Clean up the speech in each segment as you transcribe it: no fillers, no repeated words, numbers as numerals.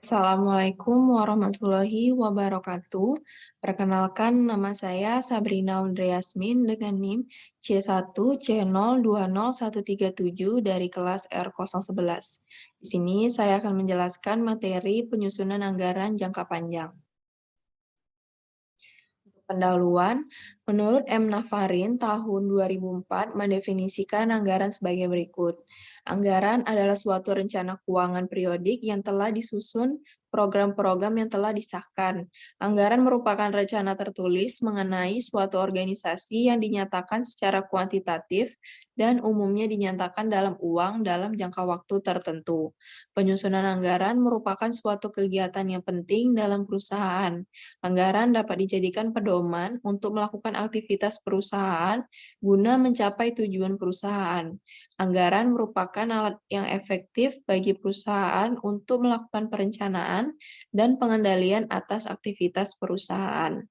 Assalamualaikum warahmatullahi wabarakatuh. Perkenalkan, nama saya Sabrina Undriasmin dengan NIM C1C020137 dari kelas R011. Di sini saya akan menjelaskan materi penyusunan anggaran jangka panjang. Pendahuluan, menurut M. Nafarin tahun 2004 mendefinisikan anggaran sebagai berikut. Anggaran adalah suatu rencana keuangan periodik yang telah disusun program-program yang telah disahkan. Anggaran merupakan rencana tertulis mengenai suatu organisasi yang dinyatakan secara kuantitatif dan umumnya dinyatakan dalam uang dalam jangka waktu tertentu. Penyusunan anggaran merupakan suatu kegiatan yang penting dalam perusahaan. Anggaran dapat dijadikan pedoman untuk melakukan aktivitas perusahaan guna mencapai tujuan perusahaan. Anggaran merupakan alat yang efektif bagi perusahaan untuk melakukan perencanaan dan pengendalian atas aktivitas perusahaan.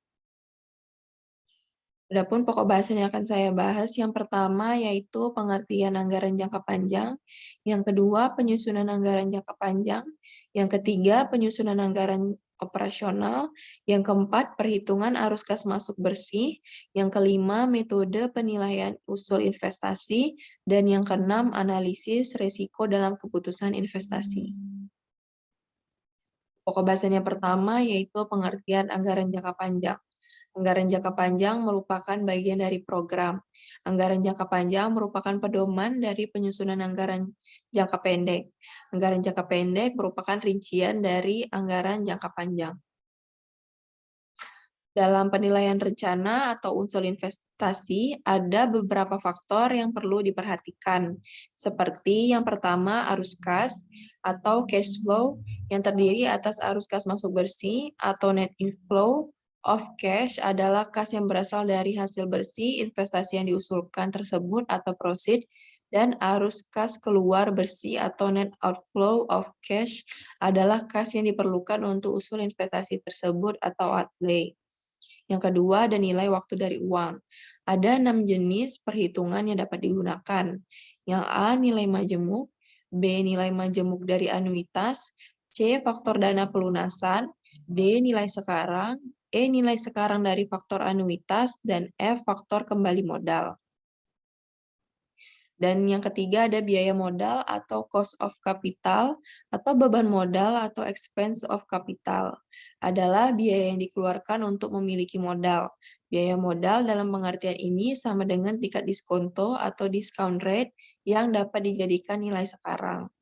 Adapun pokok bahasan yang akan saya bahas, yang pertama yaitu pengertian anggaran jangka panjang, yang kedua penyusunan anggaran jangka panjang, yang ketiga penyusunan anggaran operasional, yang keempat perhitungan arus kas masuk bersih, yang kelima metode penilaian usul investasi, dan yang keenam analisis risiko dalam keputusan investasi. Pokok bahasan yang pertama yaitu pengertian anggaran jangka panjang. Anggaran jangka panjang merupakan bagian dari program. Anggaran jangka panjang merupakan pedoman dari penyusunan anggaran jangka pendek. Anggaran jangka pendek merupakan rincian dari anggaran jangka panjang. Dalam penilaian rencana atau unsur investasi, ada beberapa faktor yang perlu diperhatikan, seperti yang pertama arus kas atau cash flow yang terdiri atas arus kas masuk bersih atau net inflow of cash adalah kas yang berasal dari hasil bersih investasi yang diusulkan tersebut atau proceed, dan arus kas keluar bersih atau net outflow of cash adalah kas yang diperlukan untuk usul investasi tersebut atau outlay. Yang kedua, ada nilai waktu dari uang. Ada 6 jenis perhitungan yang dapat digunakan. Yang A, nilai majemuk, B, nilai majemuk dari anuitas, C, faktor dana pelunasan, D, nilai sekarang, E, nilai sekarang dari faktor anuitas, dan F, faktor kembali modal. Dan yang ketiga ada biaya modal atau cost of capital atau beban modal atau expense of capital. Adalah biaya yang dikeluarkan untuk memiliki modal. Biaya modal dalam pengertian ini sama dengan tingkat diskonto atau discount rate yang dapat dijadikan nilai sekarang.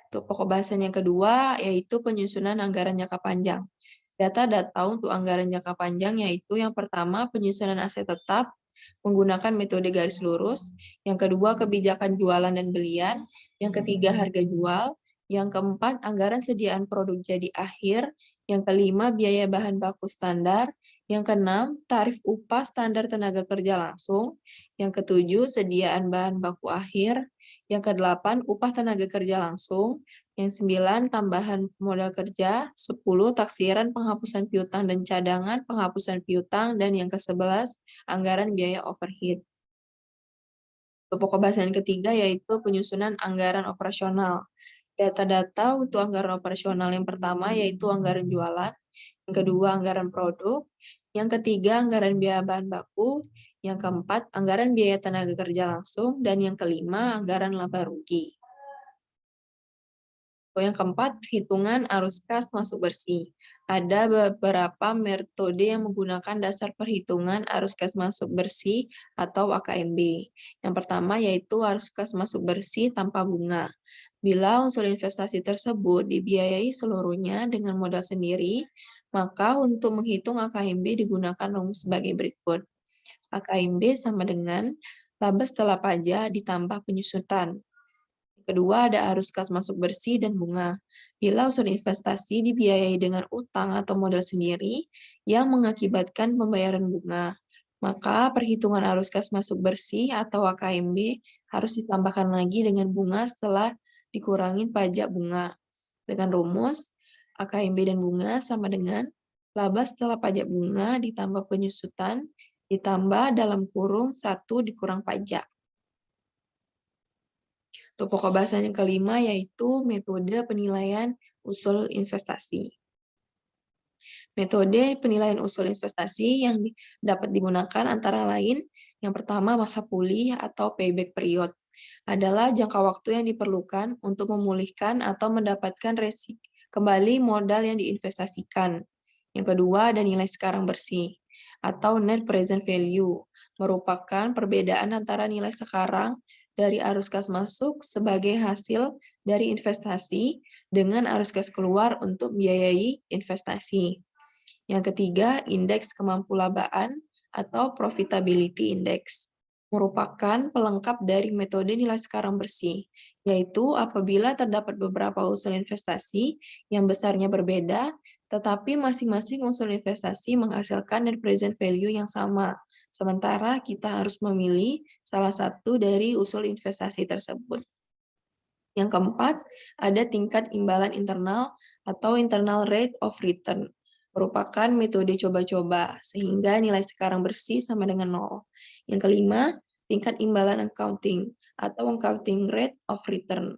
Untuk pokok bahasan yang kedua yaitu penyusunan anggaran jangka panjang. Data-data untuk anggaran jangka panjang yaitu yang pertama penyusunan aset tetap menggunakan metode garis lurus, yang kedua kebijakan jualan dan belian, yang ketiga harga jual, yang keempat anggaran sediaan produk jadi akhir, yang kelima biaya bahan baku standar, yang keenam tarif upah standar tenaga kerja langsung, yang ketujuh sediaan bahan baku akhir, yang kedelapan upah tenaga kerja langsung, yang 9, tambahan modal kerja, 10, taksiran penghapusan piutang dan cadangan penghapusan piutang, dan yang ke-11, anggaran biaya overhead. Untuk pokok bahasan ketiga yaitu penyusunan anggaran operasional. Data-data untuk anggaran operasional yang pertama yaitu anggaran jualan, yang kedua anggaran produk, yang ketiga anggaran biaya bahan baku, yang keempat anggaran biaya tenaga kerja langsung, dan yang kelima anggaran laba rugi. Yang keempat, perhitungan arus kas masuk bersih. Ada beberapa metode yang menggunakan dasar perhitungan arus kas masuk bersih atau AKMB. Yang pertama yaitu arus kas masuk bersih tanpa bunga. Bila unsur investasi tersebut dibiayai seluruhnya dengan modal sendiri, maka untuk menghitung AKMB digunakan rumus sebagai berikut. AKMB sama dengan laba setelah pajak ditambah penyusutan. Kedua, ada arus kas masuk bersih dan bunga. Bila unsur investasi dibiayai dengan utang atau modal sendiri yang mengakibatkan pembayaran bunga, maka perhitungan arus kas masuk bersih atau AKMB harus ditambahkan lagi dengan bunga setelah dikurangi pajak bunga. Dengan rumus, AKMB dan bunga sama dengan laba setelah pajak bunga ditambah penyusutan ditambah dalam kurung 1 dikurang pajak. Untuk pokok bahasan yang kelima yaitu metode penilaian usul investasi. Metode penilaian usul investasi yang dapat digunakan antara lain, yang pertama masa pulih atau payback period, adalah jangka waktu yang diperlukan untuk memulihkan atau mendapatkan kembali modal yang diinvestasikan. Yang kedua ada nilai sekarang bersih, atau net present value, merupakan perbedaan antara nilai sekarang dari arus kas masuk sebagai hasil dari investasi dengan arus kas keluar untuk biayai investasi. Yang ketiga, indeks kemampuan atau profitability index merupakan pelengkap dari metode nilai sekarang bersih, yaitu apabila terdapat beberapa usul investasi yang besarnya berbeda, tetapi masing-masing usul investasi menghasilkan net present value yang sama. Sementara kita harus memilih salah satu dari usul investasi tersebut. Yang keempat, ada tingkat imbalan internal atau internal rate of return. Merupakan metode coba-coba, sehingga nilai sekarang bersih sama dengan 0. Yang kelima, tingkat imbalan accounting atau accounting rate of return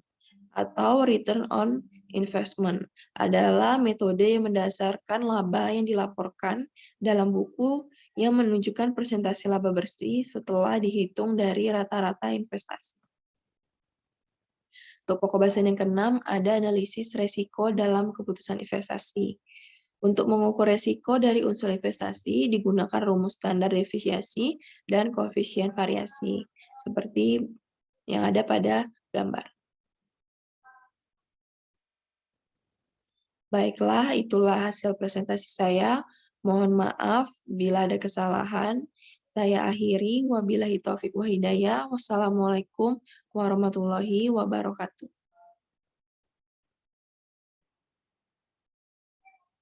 atau return on investment adalah metode yang mendasarkan laba yang dilaporkan dalam buku yang menunjukkan persentase laba bersih setelah dihitung dari rata-rata investasi. Untuk pokok bahasan yang keenam, ada analisis resiko dalam keputusan investasi. Untuk mengukur resiko dari unsur investasi, digunakan rumus standar deviasi dan koefisien variasi, seperti yang ada pada gambar. Baiklah, itulah hasil presentasi saya. Mohon maaf bila ada kesalahan. Saya akhiri, wabillahi taufiq wa hidayah. Wassalamualaikum warahmatullahi wabarakatuh.